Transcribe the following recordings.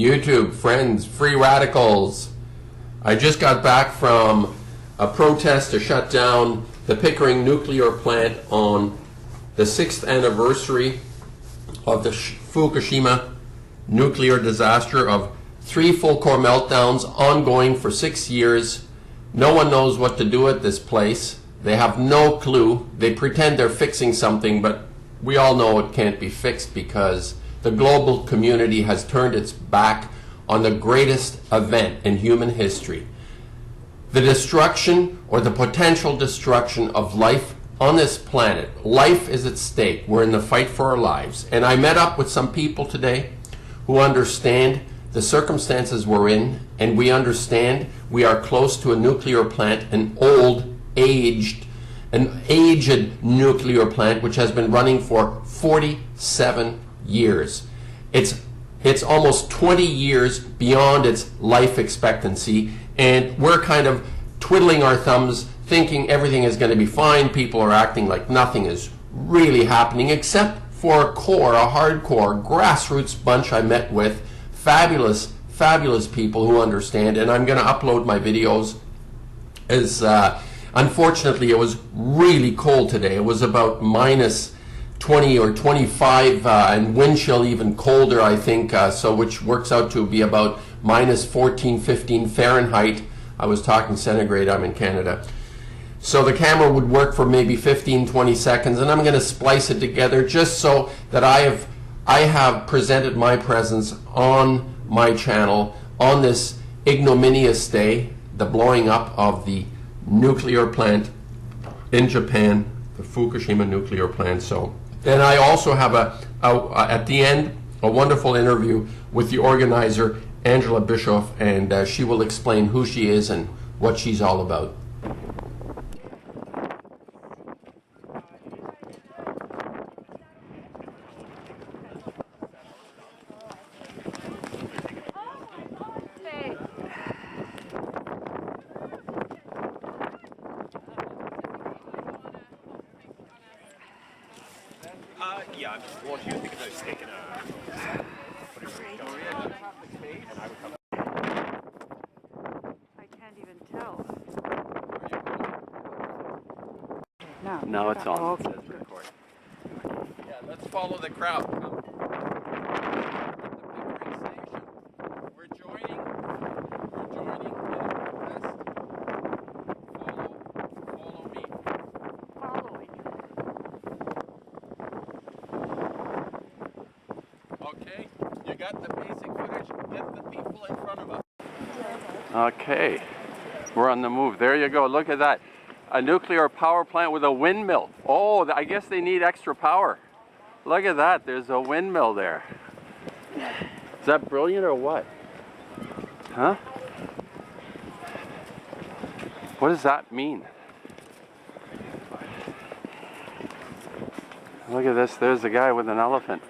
YouTube, friends, free radicals. I just got back from a protest to shut down the Pickering nuclear plant on the 6th anniversary of the Fukushima nuclear disaster, of 3 full core meltdowns ongoing for 6 years. No one knows what to do at this place. They have no clue. They pretend they're fixing something, but we all know it can't be fixed because the global community has turned its back on the greatest event in human history. The destruction, or the potential destruction, of life on this planet. Life is at stake. We're in the fight for our lives. And I met up with some people today who understand the circumstances we're in, and we understand we are close to a nuclear plant, an aged nuclear plant which has been running for 47 years. It's almost 20 years beyond its life expectancy, and we're kind of twiddling our thumbs thinking everything is going to be fine. People are acting like nothing is really happening except for a hardcore grassroots bunch I met with. Fabulous people who understand, and I'm going to upload my videos. Unfortunately, it was really cold today. It was about minus 20 or 25, and wind chill even colder, I think, so which works out to be about minus 14, 15 Fahrenheit. I was talking centigrade, I'm in Canada. So the camera would work for maybe 15, 20 seconds, and I'm going to splice it together just so that I have presented my presence on my channel on this ignominious day, the blowing up of the nuclear plant in Japan, the Fukushima nuclear plant. So, and I also have at the end a wonderful interview with the organizer, Angela Bischoff, and she will explain who she is and what she's all about. Yeah, I'm just watching it because I was taking I can't even tell. No, it's on. Oh, It says record. Yeah, let's follow the crowd. Come. We're joining in protest. Follow me. following. Okay, you got the basic footage. Get the people in front of us. Okay, we're on the move. There you go. Look at that. A nuclear power plant with a windmill. Oh, I guess they need extra power. Look at that. There's a windmill there. Is that brilliant or what? Huh? What does that mean? Look at this. There's a guy with an elephant.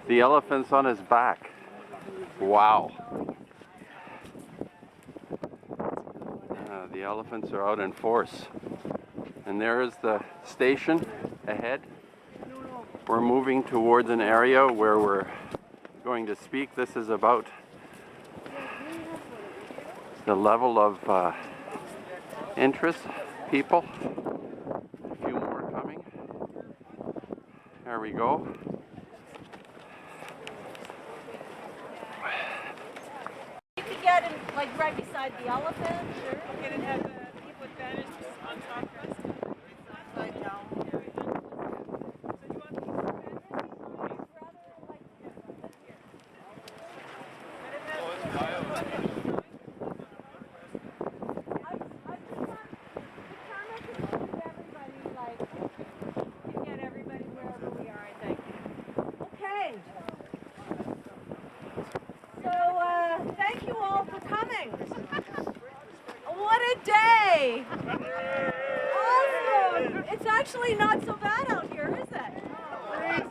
The elephant's on his back. Wow. The elephants are out in force. And there is the station ahead. We're moving towards an area where we're going to speak. This is about the level of interest, people. A few more coming. There we go. You could get in, like, right beside the elephant. Sure. Okay, then have the people advantage on top first. Upside down. So do you want people advantage? Get everybody wherever we are, I think. Okay. So, thank you all for coming. What a day! Awesome! It's actually not so bad out here, is it? It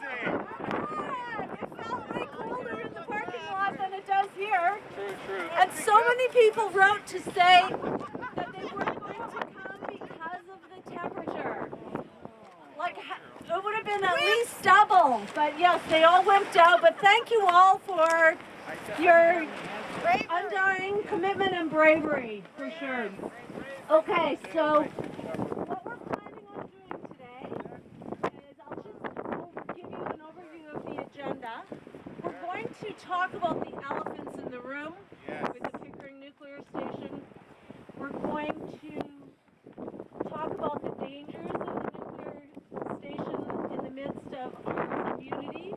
felt way colder in the parking lot than it does here. True. And so many people wrote to say that they weren't going to come because of the temperature. Like, it would have been at least double. But yes, they all wimped out. But thank you all for your undying commitment and bravery, for sure. Okay, so what we're planning on doing today is I'll give you an overview of the agenda. We're going to talk about the elephants in the room with the Pickering Nuclear Station. We're going to talk about the dangers of the nuclear station in the midst of armed community.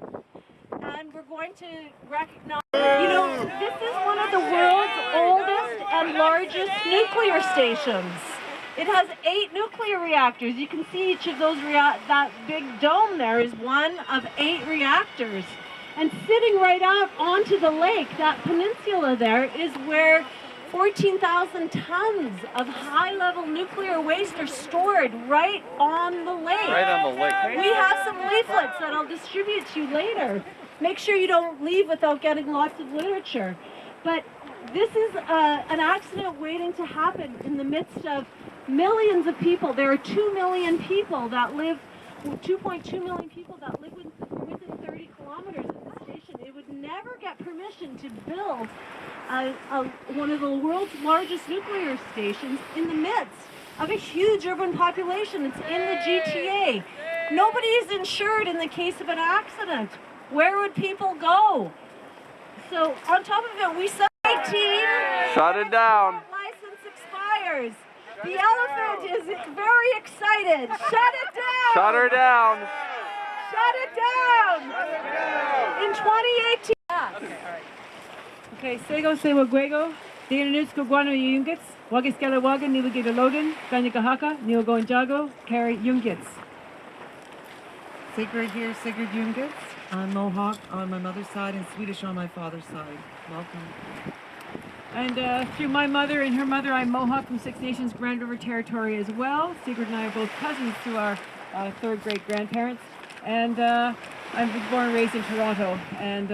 And we're going to recognize, this is one of the world's oldest and largest nuclear stations. It has 8 nuclear reactors. You can see each of those, that big dome there is one of 8 reactors. And sitting right out onto the lake, that peninsula there, is where 14,000 tons of high-level nuclear waste are stored right on the lake. Right on the lake. We have some leaflets that I'll distribute to you later. Make sure you don't leave without getting lots of literature. But this is an accident waiting to happen in the midst of millions of people. There are 2 million people that live, 2.2 million people that live within 30 kilometers of the station. It would never get permission to build one of the world's largest nuclear stations in the midst of a huge urban population. It's in the GTA. Nobody is insured in the case of an accident. Where would people go? So on top of it, we said 18. Shut it down. License expires. The elephant is very excited. Shut it down. Shut her down. Shut it down. In 2018. Okay, Sego Sewa Guego, Dianutsko Guano Yungits, Wagiskala Wagan, Nivagita Logan, Ganyakahaka, Niogo Jago, Carrie Jungits. Sigrid here, Sigrid Jungits. I'm Mohawk on my mother's side and Swedish on my father's side. Welcome. And through my mother and her mother, I'm Mohawk from Six Nations Grand River Territory as well. Sigrid and I are both cousins through our third great grandparents. And I was born and raised in Toronto. And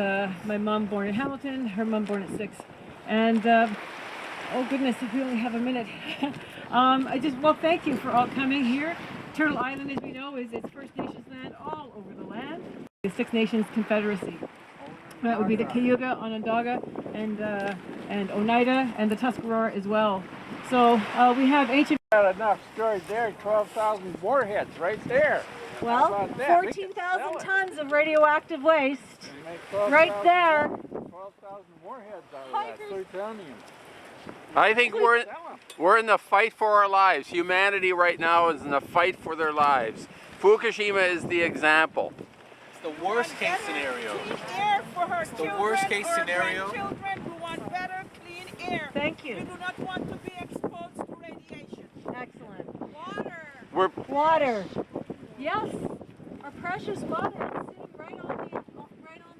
my mom born in Hamilton, her mom born at 6. And oh goodness, if we only have a minute. Thank you for all coming here. Turtle Island, as we know, is its First Nations land all over the land. The Six Nations Confederacy. That would be the Cayuga, Onondaga, and Oneida, and the Tuscarora as well. So we have ancient... Got enough stored there, 12,000 warheads right there. Well, How about that? 14,000 tons of radioactive waste Make 12,000 right there. 12,000 warheads out of that, plutonium. I think we're in the fight for our lives. Humanity right now is in the fight for their lives. Fukushima is the example. The worst case scenario. Clean air for her The children, worst case for scenario. grandchildren. We want better, clean air. Thank We you. do not want to be exposed to radiation. Excellent. Water. Water. Yes, our precious water is sitting right on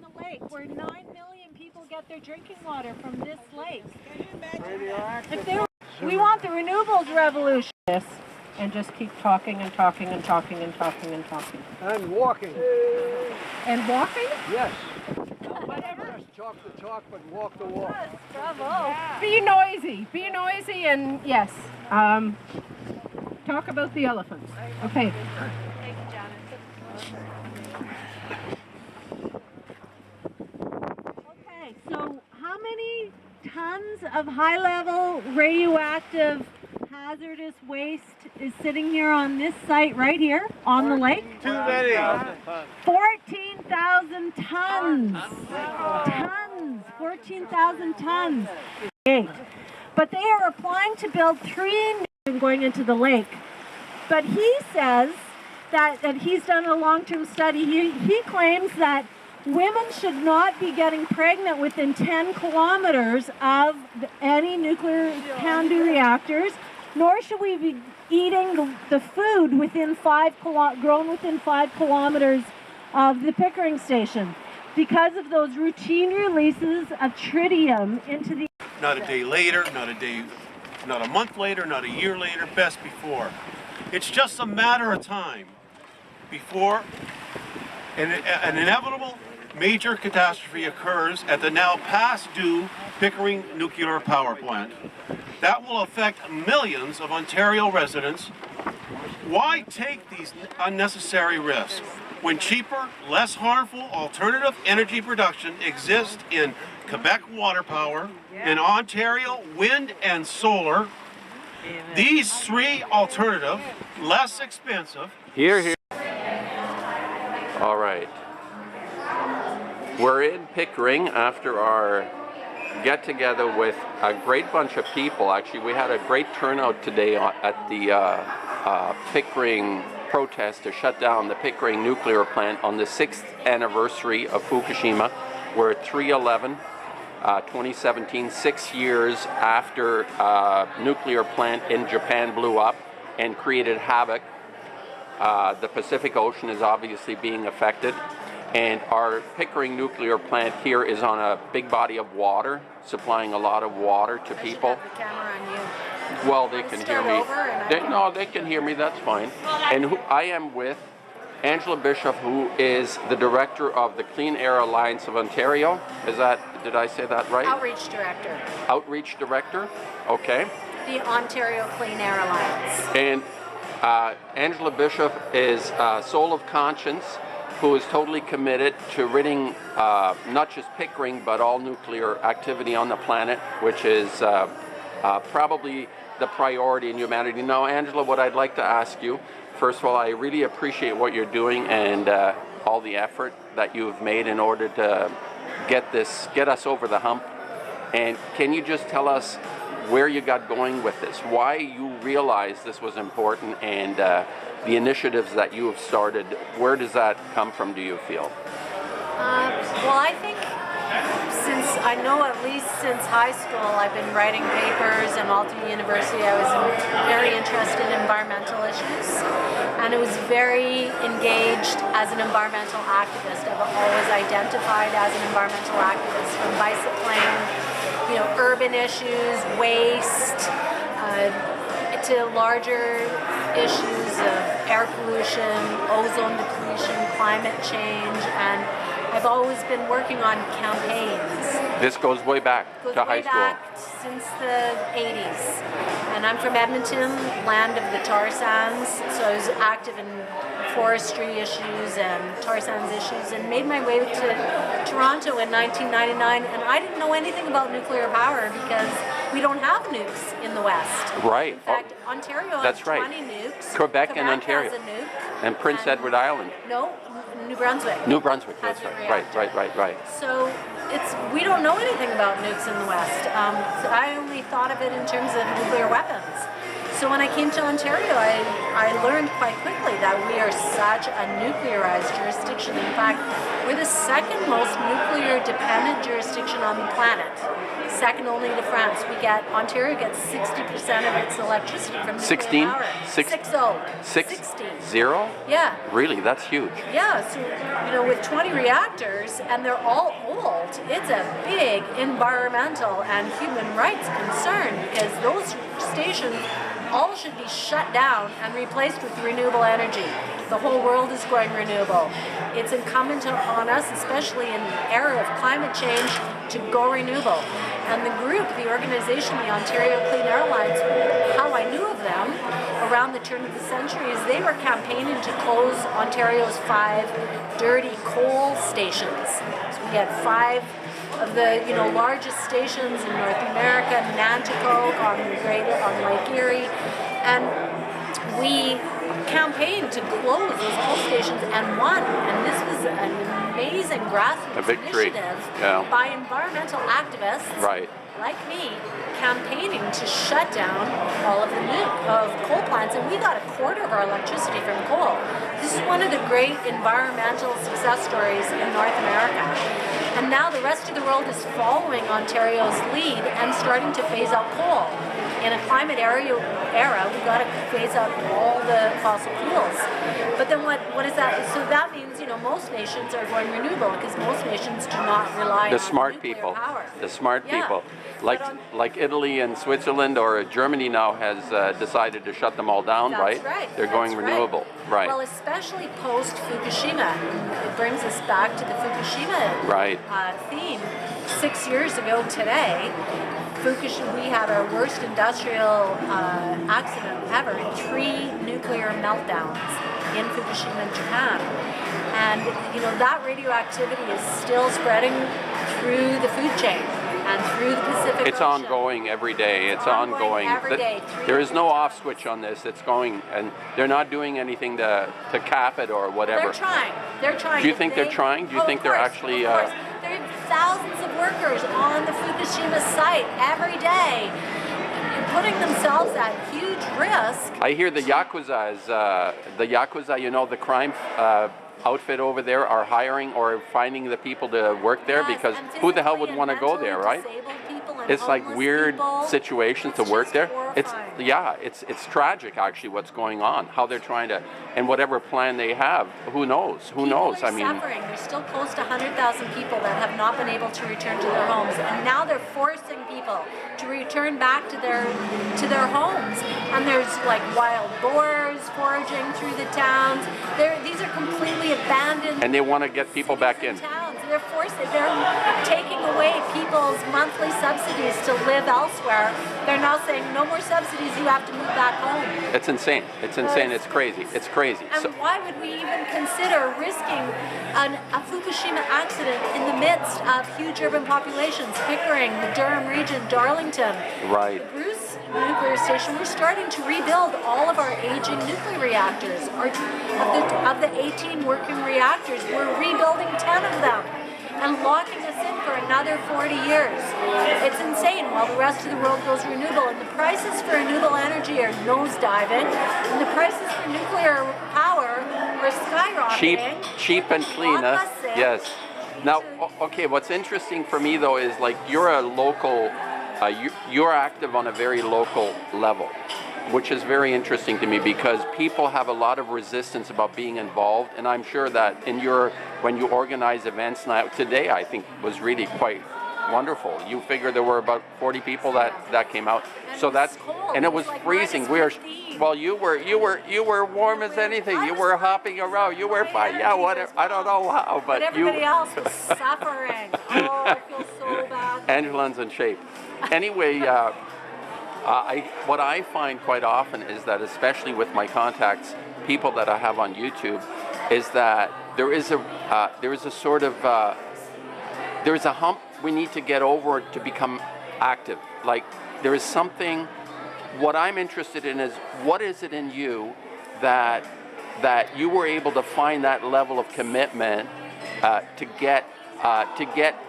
the lake, where 9 million people get their drinking water from this lake. Can you imagine that? Radioactive. If they were, we want the renewables revolution. And just keep talking and talking and talking and talking and talking. And walking. And walking? Yes. Just talk the talk, but walk the walk. Yes, bravo. Be noisy, and yes, talk about the elephants. Okay. Okay, so how many tons of high-level radioactive hazardous waste is sitting here on this site right here on the lake? Too many. 14,000 tons. 14,000 tons. But they are applying to build 3 and going into the lake. But he says that he's done a long-term study. He claims that women should not be getting pregnant within 10 kilometers of any nuclear CANDU reactors, nor should we be eating the food within grown within 5 kilometers of the Pickering station because of those routine releases of tritium into the... Not a day later, not a month later, not a year later, best before. It's just a matter of time before an inevitable major catastrophe occurs at the now past due Pickering nuclear power plant. That will affect millions of Ontario residents. Why take these unnecessary risks? when cheaper, less harmful alternative energy production exists in Quebec water power, in Ontario wind and solar. These three alternative, less expensive. Here, here. All right. We're in Pickering after our get together with a great bunch of people. Actually, we had a great turnout today at the Pickering protest to shut down the Pickering nuclear plant on the 6th anniversary of Fukushima. We're at 3/11, 2017, 6 years after nuclear plant in Japan blew up and created havoc. The Pacific Ocean is obviously being affected. And our Pickering nuclear plant here is on a big body of water, supplying a lot of water to people. I should have the camera on you. Well, they can hear me. No, they can hear me, that's fine. And I am with Angela Bischoff, who is the director of the Clean Air Alliance of Ontario. Did I say that right? Outreach director. Outreach director, okay. The Ontario Clean Air Alliance. And Angela Bischoff is Soul of Conscience, who is totally committed to ridding not just Pickering, but all nuclear activity on the planet, which is probably the priority in humanity. Now, Angela, what I'd like to ask you, first of all, I really appreciate what you're doing and all the effort that you've made in order to get us over the hump. And can you just tell us where you got going with this, why you realized this was important, and the initiatives that you have started? Where does that come from, do you feel? Well, I think I know at least since high school I've been writing papers, and all through university I was very interested in environmental issues, and I was very engaged as an environmental activist. I've always identified as an environmental activist, from bicycling, urban issues, waste, to larger issues of air pollution, ozone depletion, climate change, and I've always been working on campaigns. This goes way back to high school. Back since the 80s. And I'm from Edmonton, land of the tar sands, so I was active in forestry issues and tar sands issues, and made my way to Toronto in 1999, and I didn't know anything about nuclear power because we don't have nukes in the West. Right. In fact, Ontario has 20 nukes. Quebec and Ontario. Has a nuke. And Prince Edward Island. No, New Brunswick. New Brunswick, that's right. So we don't know anything about nukes in the West. So I only thought of it in terms of nuclear weapons. So when I came to Ontario, I learned quite quickly that we are such a nuclearized jurisdiction. In fact, we're the second most nuclear dependent jurisdiction on the planet. Second only to France. Ontario gets 60% of its electricity from nuclear power. 60. Zero? Yeah. Really? That's huge. Yeah, so, with 20 reactors, and they're all old, it's a big environmental and human rights concern, because those stations all should be shut down and replaced with renewable energy. The whole world is going renewable. It's incumbent on us, especially in the era of climate change, to go renewable. And the organization, the Ontario Clean Air Alliance, how I knew of them around the turn of the century is they were campaigning to close Ontario's 5 dirty coal stations. So we had 5 of the largest stations in North America, Nanticoke on Lake Erie, and we campaigned to close those coal stations and won. And this was an amazing grassroots initiative by environmental activists like me, campaigning to shut down all of the coal plants, and we got a quarter of our electricity from coal. This is one of the great environmental success stories in North America. And now the rest of the world is following Ontario's lead and starting to phase out coal. In a climate era, we've got to phase out all the fossil fuels. But then what is that? So that means, most nations are going renewable, because most nations do not rely on nuclear power. The smart people. Like Italy and Switzerland or Germany now has decided to shut them all down, That's right? They're going renewable. Right. Well, especially post-Fukushima. It brings us back to the Fukushima theme. 6 years ago today, we had our worst industrial accident ever, 3 nuclear meltdowns in Fukushima, Japan. And that radioactivity is still spreading through the food chain and through the Pacific It's Ocean. ongoing every day. It's ongoing. Every day. There is no off switch on this. It's going, and they're not doing anything to cap it or whatever. They're trying. They're trying. Do you think they're trying? Do you think they're actually? Of course. There are thousands of workers on the Fukushima site every day, putting themselves at huge risk. I hear the Yakuza is the Yakuza. The crime outfit over there are hiring or finding the people to work there because who the hell would want to go there, right? It's like weird situations to work there. It's tragic actually what's going on, how they're trying to, and whatever plan they have, who knows? Who knows? I mean, suffering. There's still close to 100,000 people that have not been able to return to their homes, and now they're forcing people to return back to their homes. And there's like wild boars foraging through the towns. These are completely abandoned. And they want to get people back in. Towns. They're taking away people's monthly subsidies to live elsewhere. They're now saying no more subsidies. You have to move back home. It's insane. It's insane. It's crazy. It's crazy. And why would we even consider risking a Fukushima accident in the midst of huge urban populations? Pickering, the Durham region, Darlington. Right. The Bruce nuclear station. We're starting to rebuild all of our aging nuclear reactors. Of the 18 working reactors, we're rebuilding 10 of them and locking us in for another 40 years. It's insane while the rest of the world goes renewable, and the prices for renewable energy are nosediving, and the prices for nuclear power are skyrocketing. Cheap and clean, huh? Yes. Now, okay, what's interesting for me though is like you're a local, you're active on a very local level, which is very interesting to me because people have a lot of resistance about being involved, and I'm sure that when you organize events now, today I think was really quite wonderful. You figure there were about 40 people that came out, so that's cold. And it was freezing. You were warm as anything. You were hopping around. You were fine. Yeah, whatever. I don't know how, but everybody else was suffering. Oh, I feel so bad. Angela's in shape. Anyway. What I find quite often is that, especially with my contacts, people that I have on YouTube, is that there is a sort of there is a hump we need to get over to become active. Like there is something. What I'm interested in is what is it in you that you were able to find that level of commitment to get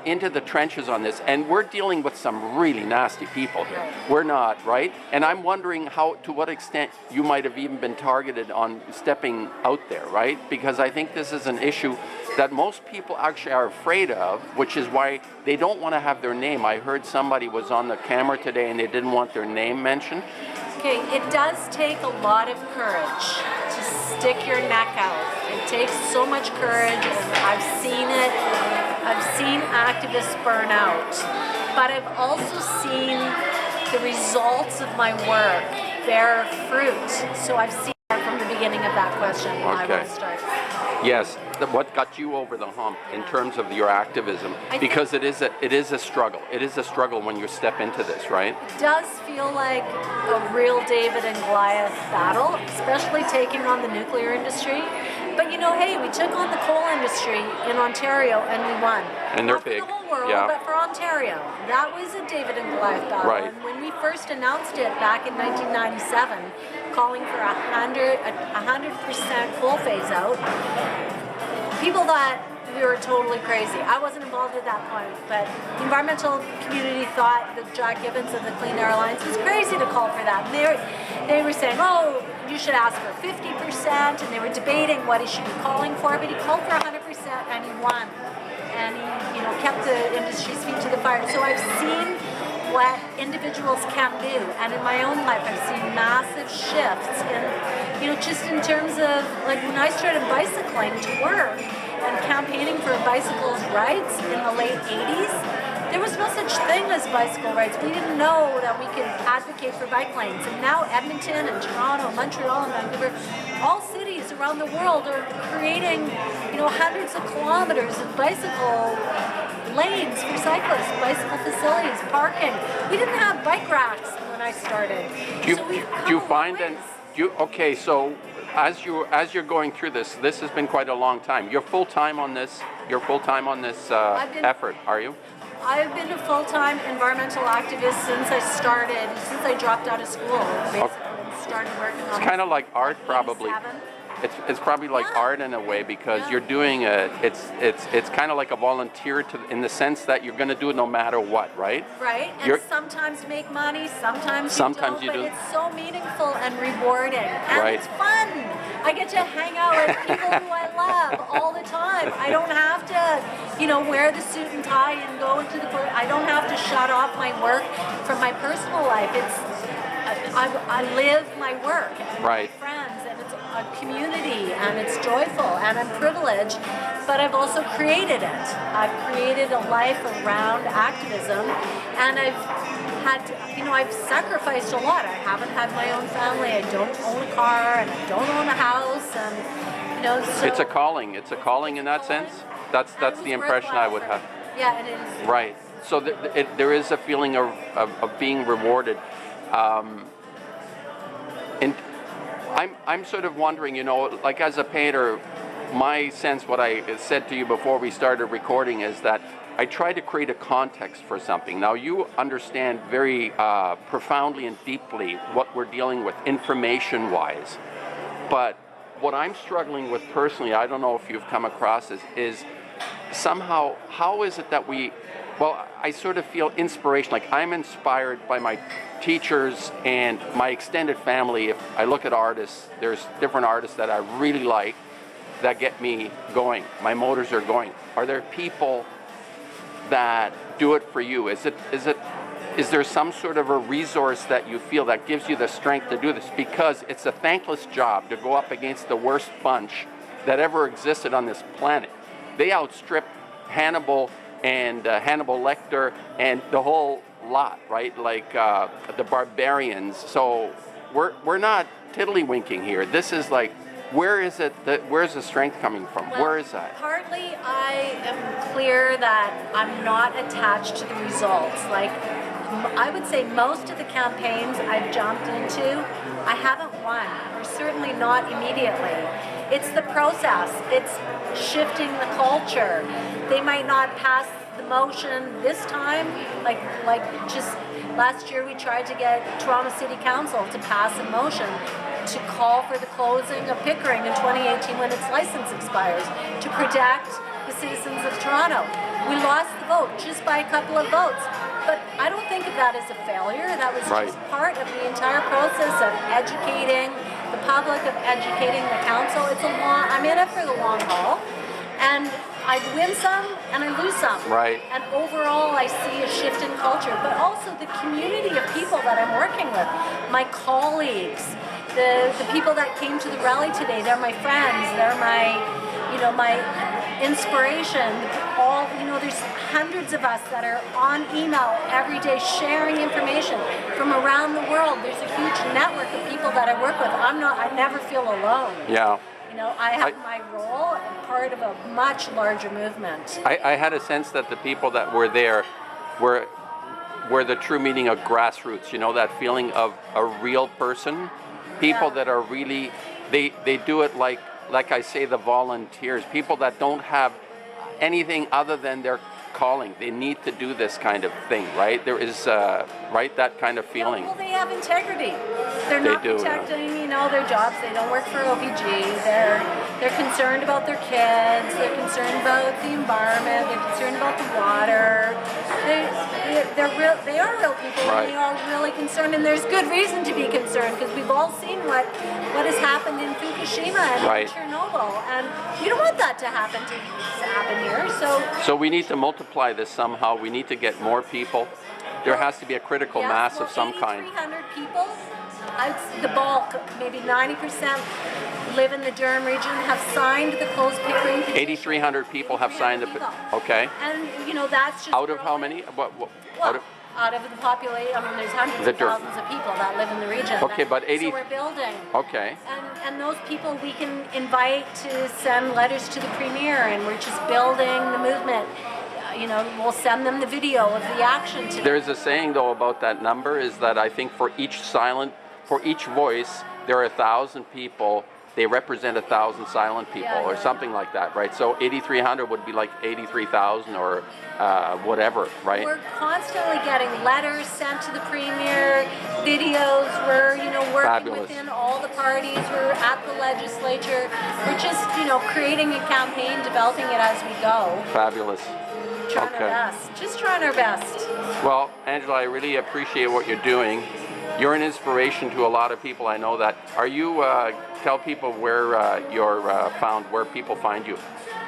into the trenches on this. And we're dealing with some really nasty people here. We're not, right? And I'm wondering to what extent you might have even been targeted on stepping out there, right? Because I think this is an issue that most people actually are afraid of, which is why they don't want to have their name. I heard somebody was on the camera today and they didn't want their name mentioned. Okay, it does take a lot of courage to stick your neck out. It takes so much courage, and I've seen it. I've seen activists burn out, but I've also seen the results of my work bear fruit. So I've seen that from the beginning of that question. Okay. I will start. Yes, what got you over the hump in terms of your activism? Because it is a struggle. It is a struggle when you step into this, right? It does feel like a real David and Goliath battle, especially taking on the nuclear industry. But hey, we took on the coal industry in Ontario and we won. And they're Not big. For the whole world, yeah. But for Ontario. That was a David and Goliath battle. Right. And when we first announced it back in 1997, calling for 100% coal phase out, people thought we were totally crazy. I wasn't involved at that point, but the environmental community thought that Jack Gibbons of the Clean Air Alliance was crazy to call for that. And they were saying, oh, you should ask for 50%, and they were debating what he should be calling for, but he called for 100% and he won. And he kept the industry's feet to the fire. So I've seen what individuals can do, and in my own life I've seen massive shifts in, just in terms of, like when I started bicycling to work and campaigning for bicycles' rights in the late 80s, there was no such thing as bicycle rights. We didn't know that we could advocate for bike lanes. And now Edmonton and Toronto, Montreal and Vancouver, all cities around the world are creating, hundreds of kilometers of bicycle lanes for cyclists, bicycle facilities, parking. We didn't have bike racks when I started. Do you find that? Okay, so as you're going through this has been quite a long time. You're full time on this. You're full time on this effort, are you? I've been a full-time environmental activist since I dropped out of school, basically, and started working on It's kind of like art, probably. 87. It's probably like art in a way because you're doing it's kind of like a volunteer in the sense that you're going to do it no matter what, right? Right, and sometimes make money, sometimes you don't, but it's so meaningful and rewarding, and it's fun. I get to hang out with people who I love all the time. I don't have to, wear the suit and tie and go into the. I don't have to shut off my work from my personal life. I live my work and my friends, and it's a community, and it's joyful, and I'm privileged, but I've also created it. I've created a life around activism, and I've had to, I've sacrificed a lot. I haven't had my own family, I don't own a car, and I don't own a house, and, so... It's a calling. It's a calling in that sense? That's the impression I would have. Yeah, it is. Right. So there is a feeling of being rewarded. And I'm sort of wondering, like as a painter, my sense, what I said to you before we started recording, is that I try to create a context for something. Now, you understand very profoundly and deeply what we're dealing with information-wise. But what I'm struggling with personally, I don't know if you've come across this, is somehow, how is it that I sort of feel inspiration, like I'm inspired by my teachers and my extended family. If I look at artists, there's different artists that I really like that get me going. My motors are going. Are there people that do it for you? Is there some sort of a resource that you feel that gives you the strength to do this? Because it's a thankless job to go up against the worst bunch that ever existed on this planet. They outstrip Hannibal and Hannibal Lecter and the whole lot, right? Like the barbarians. So we're not tiddlywinking here. This is like, where's the strength coming from? Well, where is that? Partly I am clear that I'm not attached to the results. Like, I would say most of the campaigns I've jumped into, I haven't won, or certainly not immediately. It's the process. It's shifting the culture. They might not pass the motion this time, like just last year we tried to get Toronto City Council to pass a motion to call for the closing of Pickering in 2018 when its license expires, to protect the citizens of Toronto. We lost the vote just by a couple of votes. But I don't think of that as a failure. That was just part of the entire process of educating the public, of educating the council. I'm in it for the long haul. And I win some and I lose some. Right. And overall I see a shift in culture, but also the community of people that I'm working with, my colleagues, the people that came to the rally today, they're my friends, they're my inspiration. There's hundreds of us that are on email every day sharing information from around the world. There's a huge network of people that I work with. I never feel alone. Yeah. I have my role and part of a much larger movement. I had a sense that the people that were there were the true meaning of grassroots, that feeling of a real person. People that are really, they do it like I say, the volunteers, people that don't have anything other than their calling. They need to do this kind of thing, right? There is, that kind of feeling. Well, they have integrity. They're not protecting, their jobs. They don't work for OPG. They're concerned about their kids. They're concerned about the environment. They're concerned about the water. They are real people, and they are really concerned. And there's good reason to be concerned, because we've all seen what has happened in Fukushima and in Chernobyl, and we don't want that to happen here. So we need to multiply this somehow. We need to get more people. There has to be a critical mass of some kind. 8,300 people. The bulk, maybe 90%, live in the Durham region, have signed the closed Pickering petition. 8,300 people have signed the petition. Okay. And that's just out of how many? Out of the population, there's hundreds of thousands of people that live in the region. Okay, but 80. So we're building. Okay. And those people we can invite to send letters to the Premier, and we're just building the movement. We'll send them the video of the action today. There's a saying, though, about that number, is that I think for each voice, there are 1,000 people they represent 1,000 silent people Yeah, or yeah, something like that, right? So 8,300 would be like 83,000 or whatever, right? We're constantly getting letters sent to the premier, videos. We're, you know, working Fabulous. within all the parties. We're at the legislature. We're just, you know, creating a campaign, developing it as we go. Fabulous. Trying Okay. our best. Just trying our best. Well, Angela, I really appreciate what you're doing. You're an inspiration to a lot of people. I know that. Are you, tell people where you're found, where people find you?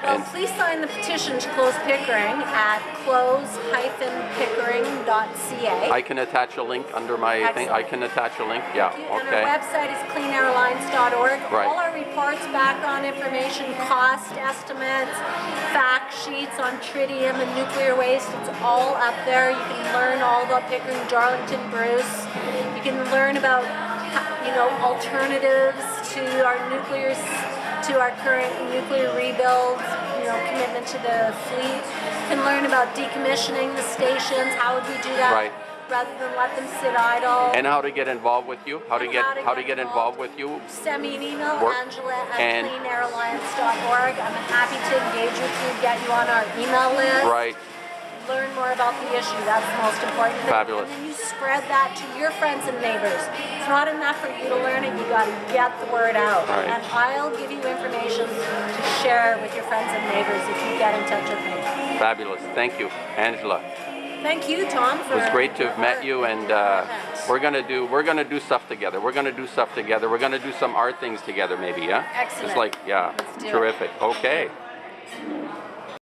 Well, please sign the petition to close Pickering at close-pickering.ca. I can attach a link under my thing. I can attach a link. Yeah. And our Okay. website is cleanairlines.org. Right. All our reports, background information, cost estimates, fact sheets on tritium and nuclear waste, it's all up there. You can learn all about Pickering, Darlington, Bruce. You can learn about, you know, alternatives to our current nuclear rebuilds, you know, commitment to the fleet. You can learn about decommissioning the stations. How would we do that? Right. Rather than let them sit idle. And how to get involved with you? How to And get how to get involved with you? Send me an email, Work. Angela at And- cleanairalliance.org. I'm happy to engage with you, get you on our email list. Right. Learn more about the issue. That's the most important thing. Fabulous. And then you spread that to your friends and neighbors. It's not enough for you to learn it. You got to get the word out. Right. And I'll give you information to share with your friends and neighbors if you get in touch with me. Fabulous. Thank you, Angela. Thank you, Tom. It was great to have met you, and we're gonna do stuff together. We're gonna do stuff together. We're gonna do some art things together, maybe. Yeah. Excellent. Just like Let's do it. terrific. Okay.